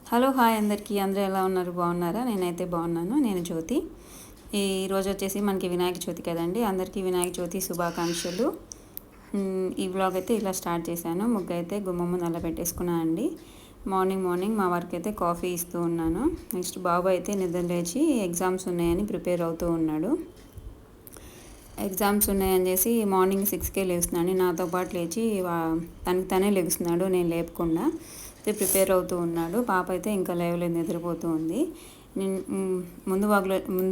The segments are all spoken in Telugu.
హలో హాయ్ అందరికీ. అందరూ ఎలా ఉన్నారు? బాగున్నారా? నేనైతే బాగున్నాను. నేను జ్యోతి. ఈరోజు వచ్చేసి మనకి వినాయక చవితి కదండి. అందరికీ వినాయక చవితి శుభాకాంక్షలు. ఈ వ్లాగ్ అయితే ఇలా స్టార్ట్ చేశాను. ముగ్గు అయితే గుమ్మమ్మ నల్ల పెట్టేసుకున్నాను అండి. మార్నింగ్ మా వారికి అయితే కాఫీ ఇస్తూ ఉన్నాను. నెక్స్ట్ బాబు అయితే నిద్ర లేచి ఎగ్జామ్స్ ఉన్నాయని ప్రిపేర్ అవుతూ ఉన్నాడు. ఎగ్జామ్స్ ఉన్నాయని చేసి మార్నింగ్ 6కే లేస్తున్నాడు. నాతో పాటు లేచి తనకి తనే లేస్తున్నాడు, నేను లేపకుండా ప్రిపేర్ అవుతూ ఉన్నాడు. పాప అయితే ఇంకా లేవలేదు, నిద్రపోతూ ఉంది. నేను ముందు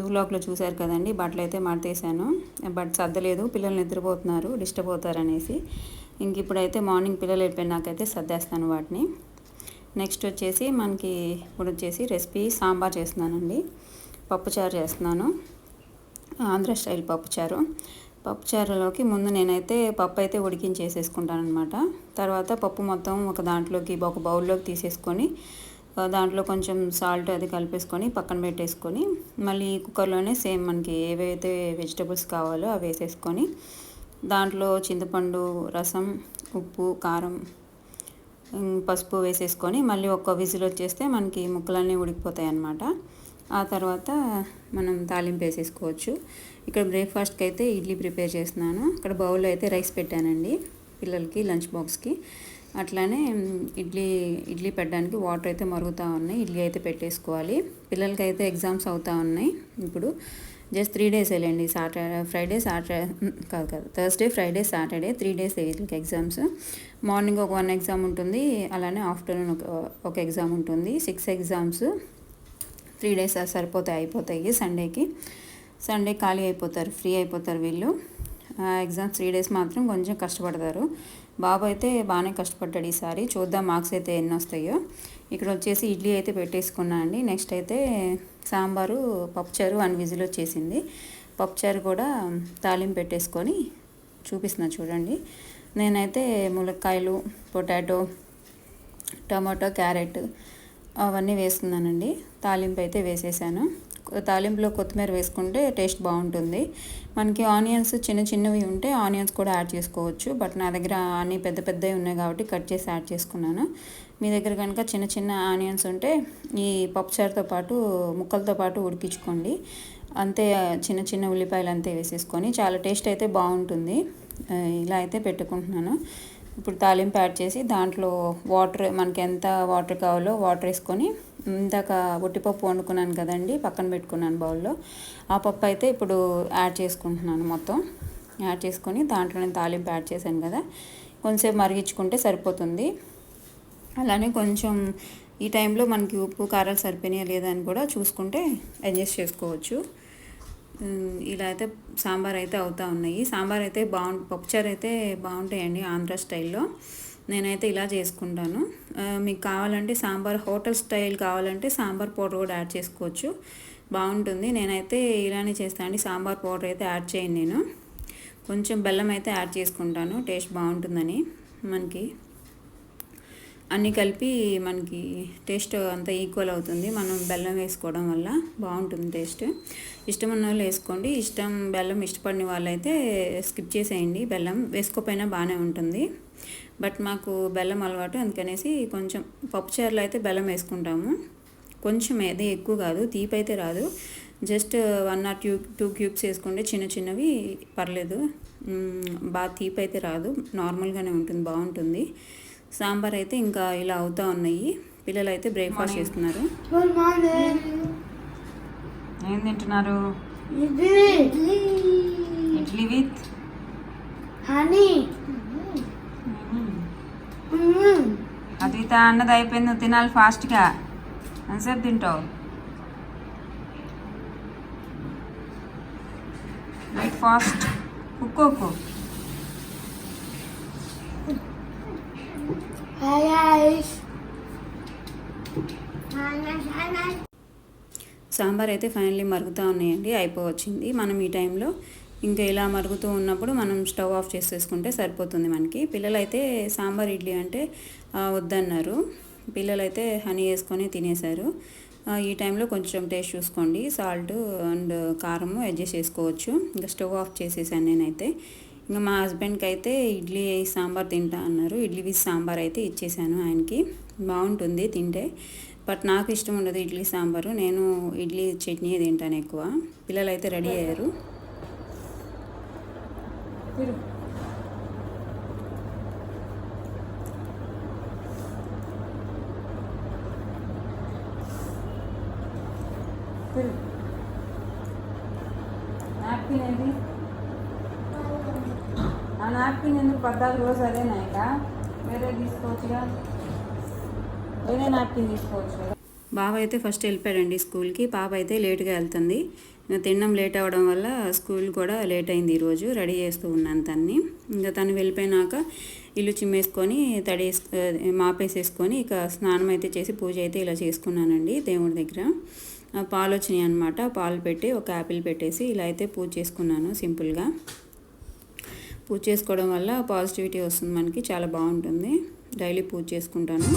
వ్లాగ్లో చూశారు కదండి, బట్టలు అయితే మడతేసాను. బట్ సర్దలేదు, పిల్లలు నిద్రపోతున్నారు, డిస్టర్బ్ అవుతారనేసి. ఇంక ఇప్పుడైతే మార్నింగ్ పిల్లలు వెళ్ళిపోయినాకైతే సర్దేస్తాను వాటిని. నెక్స్ట్ వచ్చేసి మనకి ఇప్పుడు వచ్చేసి రెసిపీ సాంబార్ చేస్తున్నానండి. పప్పుచారు చేస్తున్నాను, ఆంధ్ర స్టైల్ పప్పుచారులోకి ముందు నేనైతే పప్పు అయితే ఉడికించేసేసుకుంటాను అనమాట. తర్వాత పప్పు మొత్తం ఒక బౌల్లోకి తీసేసుకొని దాంట్లో కొంచెం సాల్ట్ అది కలిపేసుకొని పక్కన పెట్టేసుకొని మళ్ళీ కుక్కర్లోనే సేమ్ మనకి ఏవైతే వెజిటబుల్స్ కావాలో అవి వేసేసుకొని దాంట్లో చింతపండు రసం, ఉప్పు, కారం, పసుపు వేసేసుకొని మళ్ళీ ఒక విజిల్ వచ్చేస్తే మనకి ముక్కలన్నీ ఉడికిపోతాయి అన్నమాట. ఆ తర్వాత మనం తాలింపు వేసేసుకోవచ్చు. ఇక్కడ బ్రేక్ఫాస్ట్కి అయితే ఇడ్లీ ప్రిపేర్ చేస్తున్నాను. ఇక్కడ బౌల్లో అయితే రైస్ పెట్టానండి పిల్లలకి లంచ్ బాక్స్కి. అట్లానే ఇడ్లీ పెట్టడానికి వాటర్ అయితే మరుగుతూ ఉన్నాయి. ఇడ్లీ అయితే పెట్టేసుకోవాలి. పిల్లలకి అయితే ఎగ్జామ్స్ అవుతూ ఉన్నాయి. ఇప్పుడు జస్ట్ 3 days వెళ్ళండి. థర్స్డే, ఫ్రైడే, సాటర్డే 3 days వీళ్ళకి ఎగ్జామ్స్. మార్నింగ్ ఒక 1 ఎగ్జామ్ ఉంటుంది, అలానే ఆఫ్టర్నూన్ ఒక ఎగ్జామ్ ఉంటుంది. 6 ఎగ్జామ్స్ 3 days అయిపోతాయి. సండే ఖాళీ అయిపోతారు, ఫ్రీ అయిపోతారు వీళ్ళు. ఎగ్జామ్స్ 3 days మాత్రం కొంచెం కష్టపడతారు. బాబు అయితే బాగానే కష్టపడ్డాడు ఈసారి. చూద్దాం మార్క్స్ అయితే ఎన్ని వస్తాయో. ఇక్కడ వచ్చేసి ఇడ్లీ అయితే పెట్టేసుకున్నా అండి. నెక్స్ట్ అయితే సాంబారు, పప్పుచారు 1 విజిల్ వచ్చేసింది. పప్పుచారు కూడా తాలింపు పెట్టేసుకొని చూపిస్తున్నా చూడండి. నేనైతే ములక్కాయలు, పొటాటో, టమాటో, క్యారెట్ అవన్నీ వేస్తున్నానండి. తాలింపు అయితే వేసేసాను. తాలింపులో కొత్తిమీర వేసుకుంటే టేస్ట్ బాగుంటుంది. మనకి ఆనియన్స్ చిన్నవి ఉంటే ఆనియన్స్ కూడా యాడ్ చేసుకోవచ్చు. బట్ నా దగ్గర అన్నీ పెద్దవి ఉన్నాయి కాబట్టి కట్ చేసి యాడ్ చేసుకున్నాను. మీ దగ్గర కనుక చిన్న ఆనియన్స్ ఉంటే ఈ పప్పుచారుతో పాటు ముక్కలతో పాటు ఉడికించుకోండి. అంతే, చిన్న ఉల్లిపాయలు అంతే వేసేసుకొని చాలా టేస్ట్ అయితే బాగుంటుంది. ఇలా అయితే పెట్టుకుంటున్నాను. ఇప్పుడు తాలింపు యాడ్ చేసి దాంట్లో మనకి ఎంత వాటర్ కావాలో వాటర్ వేసుకొని, ఇందాక ఒట్టిపప్పు వండుకున్నాను కదండి, పక్కన పెట్టుకున్నాను బౌల్లో. ఆ పప్పు అయితే ఇప్పుడు యాడ్ చేసుకుంటున్నాను. మొత్తం యాడ్ చేసుకొని దాంట్లో నేను తాలింపు యాడ్ చేశాను కదా, కొంచెంసేపు మరిగించుకుంటే సరిపోతుంది. అలానే కొంచెం ఈ టైంలో మనకి ఉప్పు కారాలు సరిపోయినాయా లేదా అని కూడా చూసుకుంటే అడ్జస్ట్ చేసుకోవచ్చు. ఇలా అయితే సాంబార్ అయితే అవుతూ ఉన్నాయి. సాంబార్ అయితే పప్పుచారు అయితే బాగుంటాయండి ఆంధ్ర స్టైల్లో. నేనైతే ఇలా చేసుకుంటాను. మీకు కావాలంటే హోటల్ స్టైల్ కావాలంటే సాంబార్ పౌడర్ కూడా యాడ్ చేసుకోవచ్చు, బాగుంటుంది. నేనైతే ఇలానే చేస్తాను. సాంబార్ పౌడర్ అయితే యాడ్ చేయను నేను. కొంచెం బెల్లం అయితే యాడ్ చేసుకుంటాను, టేస్ట్ బాగుంటుందని. మనకి అన్నీ కలిపి మనకి టేస్ట్ అంతా ఈక్వల్ అవుతుంది మనం బెల్లం వేసుకోవడం వల్ల. బాగుంటుంది టేస్ట్. ఇష్టం ఉన్న వాళ్ళు వేసుకోండి, బెల్లం ఇష్టపడిన వాళ్ళైతే స్కిప్ చేసేయండి. బెల్లం వేసుకోకపోయినా బాగానే ఉంటుంది. బట్ మాకు బెల్లం అలవాటు, అందుకనేసి కొంచెం పప్పుచారులో అయితే బెల్లం వేసుకుంటాము. కొంచెం అదే, ఎక్కువ కాదు, తీపి అయితే రాదు. జస్ట్ 1 or 2 cubes వేసుకుంటే చిన్నవి పర్లేదు. బాగా తీపి అయితే రాదు, నార్మల్గానే ఉంటుంది, బాగుంటుంది. సాంబార్ అయితే ఇంకా ఇలా అవుతూ ఉన్నాయి. పిల్లలు అయితే బ్రేక్ఫాస్ట్ చేస్తున్నారు. ఏం తింటున్నారు? Idli with honey. అద్విత అన్నది అయిపోయింది, తినాలి ఫాస్ట్గా. ఎంతసేపు తింటావు? Wait fast, కుక్కోకు. సాంబార్ అయితే ఫైనల్లీ మరుగుతూ ఉన్నాయండి, అయిపోవచ్చింది. మనం ఈ టైంలో ఇంకా ఇలా మరుగుతూ ఉన్నప్పుడు మనం స్టవ్ ఆఫ్ చేసేసుకుంటే సరిపోతుంది మనకి. పిల్లలైతే సాంబార్ ఇడ్లీ అంటే వద్దన్నారు. పిల్లలైతే హనీ వేసుకొని తినేశారు. ఈ టైంలో కొంచెం టేస్ట్ చూసుకోండి, సాల్ట్ అండ్ కారము అడ్జస్ట్ చేసుకోవచ్చు. ఇంకా స్టవ్ ఆఫ్ చేసేసాను నేనైతే. ఇంకా మా హస్బెండ్కి అయితే ఇడ్లీ సాంబార్ తింటా అన్నారు. ఇడ్లీ విత్ సాంబార్ అయితే ఇచ్చేసాను ఆయనకి. బాగుంటుంది తింటే, బట్ నాకు ఇష్టం ఉండదు ఇడ్లీ సాంబారు. నేను ఇడ్లీ చట్నీ తింటాను ఎక్కువ. పిల్లలు అయితే రెడీ అయ్యారు. నాప్కిన్ ఏంటి? ఆ నాప్కిన్ ఎందుకు 14 రోజు అదేనా? ఇక వేరే తీసుకోవచ్చుగా, వేరే నాప్కిన్ తీసుకోవచ్చు కదా. బాబు అయితే ఫస్ట్ వెళ్ళిపోయాడండి స్కూల్కి. పాప అయితే లేట్గా వెళ్తుంది. తినడం లేట్ అవ్వడం వల్ల స్కూల్ కూడా లేట్ అయింది ఈరోజు. రెడీ చేస్తూ ఉన్నాను తన్ని. ఇంకా తను వెళ్ళిపోయినాక ఇల్లు చిమ్మేసుకొని మాపేసేసుకొని ఇక స్నానం అయితే చేసి పూజ అయితే ఇలా చేసుకున్నానండి దేవుడి దగ్గర. పాలు వచ్చినాయి అనమాట. పాలు పెట్టి ఒక యాపిల్ పెట్టేసి ఇలా అయితే పూజ చేసుకున్నాను సింపుల్గా. పూజ చేసుకోవడం వల్ల పాజిటివిటీ వస్తుంది మనకి, చాలా బాగుంటుంది. డైలీ పూజ చేసుకుంటాను.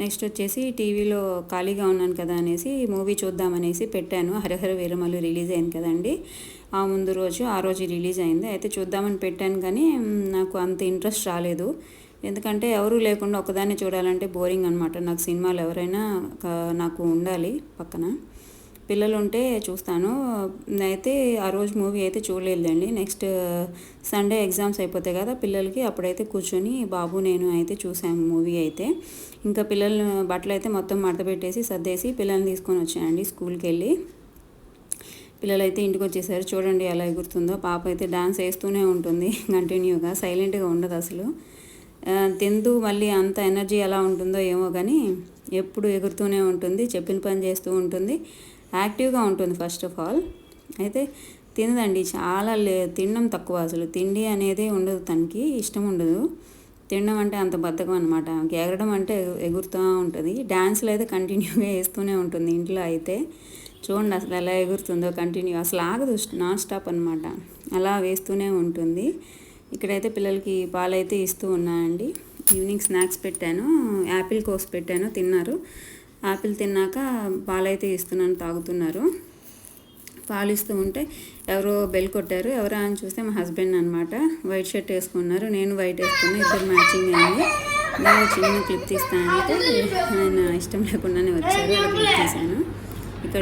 నెక్స్ట్ వచ్చేసి టీవీలో ఖాళీగా ఉన్నాను కదా అనేసి మూవీ చూద్దామనేసి పెట్టాను. హరిహర వీరమల్లు రిలీజ్ అయింది కదండి, ఆ ముందు రోజు ఆ రోజు రిలీజ్ అయింది. అయితే చూద్దామని పెట్టాను కానీ నాకు అంత ఇంట్రెస్ట్ రాలేదు. ఎందుకంటే ఎవరూ లేకుండా ఒకదాన్ని చూడాలంటే బోరింగ్ అనమాట. నాకు సినిమాలు ఎవరైనా నాకు ఉండాలి పక్కన. పిల్లలు ఉంటే చూస్తాను. అయితే ఆ రోజు మూవీ అయితే చూడలేదండి. నెక్స్ట్ సండే ఎగ్జామ్స్ అయిపోతాయి కదా పిల్లలకి, అప్పుడైతే కూర్చొని బాబు నేను అయితే చూసాము మూవీ అయితే. ఇంకా పిల్లలు బట్టలు అయితే మొత్తం మడత పెట్టేసి సర్దేసి పిల్లల్ని తీసుకొని వచ్చానండి స్కూల్కి వెళ్ళి. పిల్లలు అయితే ఇంటికి వచ్చేసారు. చూడండి ఎలా ఎగురుతుందో. పాప అయితే డాన్స్ వేస్తూనే ఉంటుంది కంటిన్యూగా, సైలెంట్గా ఉండదు అసలు. తింటూ మళ్ళీ అంత ఎనర్జీ ఎలా ఉంటుందో ఏమో కానీ ఎప్పుడు ఎగురుతూనే ఉంటుంది, చెప్పిన పని చేస్తూ ఉంటుంది, యాక్టివ్గా ఉంటుంది ఫస్ట్ ఆఫ్ ఆల్. అయితే తినదండి, చాలా తినడం తక్కువ, అసలు తిండి అనేది ఉండదు, తనకి ఇష్టం ఉండదు. తినడం అంటే అంత బద్ధకం అనమాట. ఎగరడం అంటే ఎగురుతూ ఉంటుంది. డ్యాన్స్లో అయితే కంటిన్యూగా వేస్తూనే ఉంటుంది ఇంట్లో అయితే. చూడండి అసలు ఎలా ఎగురుతుందో కంటిన్యూ, అసలు ఆగదు, నాన్ స్టాప్ అనమాట, అలా వేస్తూనే ఉంటుంది. ఇక్కడైతే పిల్లలకి పాలైతే ఇస్తూ ఉన్నానండి. ఈవినింగ్ స్నాక్స్ పెట్టాను, యాపిల్ కోసి పెట్టాను, తిన్నారు. యాపిల్ తిన్నాక పాలైతే ఇస్తున్నాను, తాగుతున్నారు. పాలు ఇస్తూ ఉంటే ఎవరో బెల్ కొట్టారు. ఎవరా అని చూస్తే మా హస్బెండ్ అనమాట. వైట్ షర్ట్ వేసుకున్నారు, నేను వైట్ వేసుకున్నాను, ఇద్దరు మ్యాచింగ్ అయింది. నేను చిన్న క్లిప్ తీస్తానంటే ఆయన ఇష్టం లేకుండానే వచ్చారు, అలా క్లిప్ తీశాను. ఇక్కడ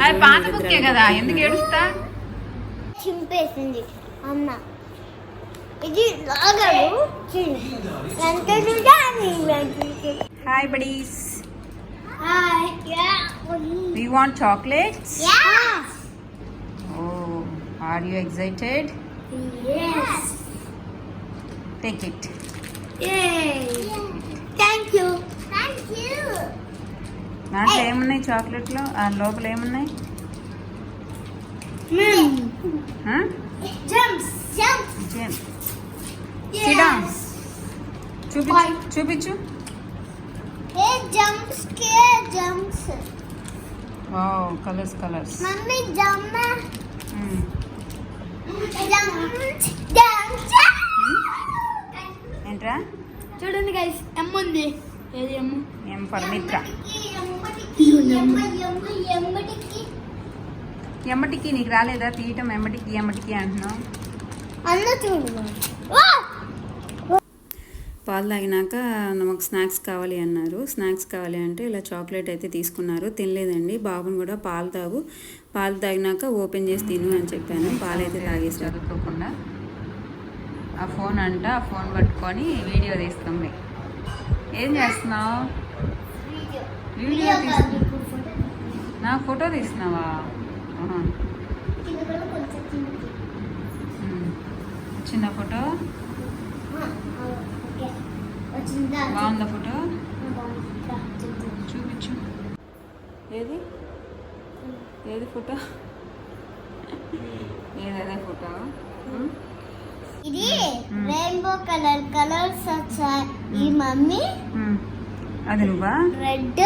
చింపేసింది అమ్మ. ఇది లాగరు. Hi buddies. Hi. Do you want chocolates? Yes. Oh, are you excited? Yes. Take it. Yay. Thank you. Thank you. దాంట్లో ఏమున్నాయి చాక్లెట్లో? ఆ లోపల ఏమున్నాయి? Jumps. Jumps. Gem. Yes. Sit down. చూపించు. Hey, jumps. Jumps. Wow, colors. Mummy, jump. Jumps. ఏంట్రా? చూడండి గైస్, ఎమ్ ఉంది. ఏది ఎమ్? ఎం ఫర్ మిత్ర. ఎమ్మటికి నీకు రాలేదా తీయటం? ఎమ్మటికి అంటున్నావు. అన్న చూడు. పాలు తాగినాక మాకు స్నాక్స్ కావాలి అన్నారు. స్నాక్స్ కావాలి అంటే ఇలా చాక్లెట్ అయితే తీసుకున్నారు. తినలేదండి. బాబుని కూడా పాలు తాగినాక ఓపెన్ చేసి తిను అని చెప్పాను. పాలు అయితే తాగేసి చదువుకోకుండా ఆ ఫోన్ ఆ ఫోన్ పట్టుకొని వీడియో తీస్తుంది. ఏం చేస్తున్నావు? వీడియో నా ఫోటో తీస్తున్నావా? చిన్న ఫోటో బాగుందా? ఫోటో చూపించు. ఏది ఫోటో? ఏదైనా ఫోటో. ఇది రెయిన్బో కలర్స్ వచ్చాయి. ఈ మమ్మీ అది నువ్వా? Red,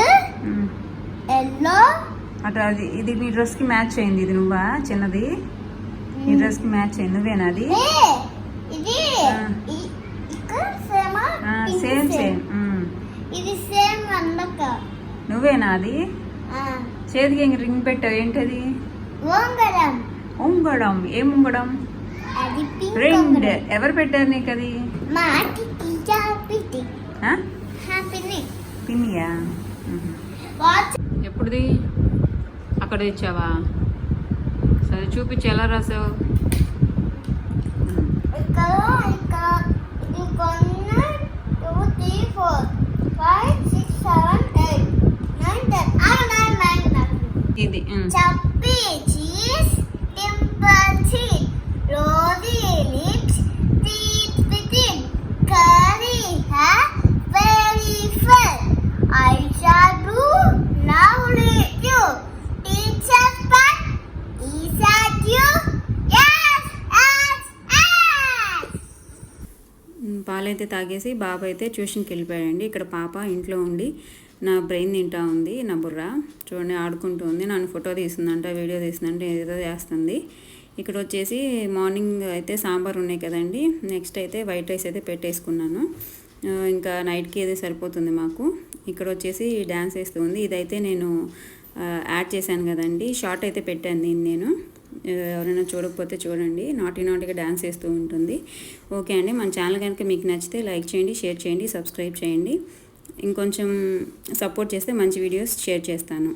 yellow. అటు అది ఇది మీ డ్రెస్ కి మ్యాచ్ అయింది. ఇది నువ్వా? చిన్నది ఈ డ్రెస్ కి మ్యాచ్ అయింది. నువ్వేనా అది? ఇది సేమ్ ఇది సేమ్ అందక. నువ్వేనా అది? ఆ, చేతికి ఇంక రింగ్ పెట్టావు, ఏంటది? ఉంగరం. ఉంగడం. ఏం ఉంగడం? అది పింక్ రింగ్. ఉంగరం. ఎవరు పెట్టారు నీకు అది? మా టికి చాపిటి ఆ? హ్యాపీని పిన్నియా? వాచ్. ఎప్పుడుది? అక్కడ తెచ్చావా? సరే చూపించి, ఎలా రాసావు? ఇక్కడ ఇది కొన్న 2 3 4 5 6 7 8 9 10 9 ఇది చప్పి చీజ్ dimple chin rosy lips teeth within curly hair very full eyeshadow now let you teacher's pet is at you yes yes yes. పాలైతే తాగేసి బాబు అయితే ట్యూషన్కి వెళ్ళిపోయాడండి. ఇక్కడ పాప ఇంట్లో ఉండి నా బ్రెయిన్ తింటా ఉంది, నా బుర్ర చూడండి ఆడుకుంటూ ఉంది. నన్ను ఫోటో తీస్తుందంట, వీడియో తీస్తుందంట, ఏదో చేస్తుంది. ఇక్కడ వచ్చేసి మార్నింగ్ అయితే సాంబార్ ఉన్నాయి కదండి, నెక్స్ట్ అయితే వైట్ రైస్ అయితే పెట్టేసుకున్నాను. ఇంకా నైట్కి ఏదో సరిపోతుంది మాకు. ఇక్కడ వచ్చేసి డ్యాన్స్ వేస్తుంది. ఇదైతే నేను యాడ్ చేశాను కదండి, షార్ట్ అయితే పెట్టాను దీన్ని నేను. ఎవరైనా చూడకపోతే చూడండి, నాటిగా డ్యాన్స్ వేస్తూ ఉంటుంది. ఓకే అండి, మన ఛానల్ కనుక మీకు నచ్చితే లైక్ చేయండి, షేర్ చేయండి, సబ్స్క్రైబ్ చేయండి. ఇంకొంచెం సపోర్ట్ చేస్తే మంచి వీడియోస్ షేర్ చేస్తాను.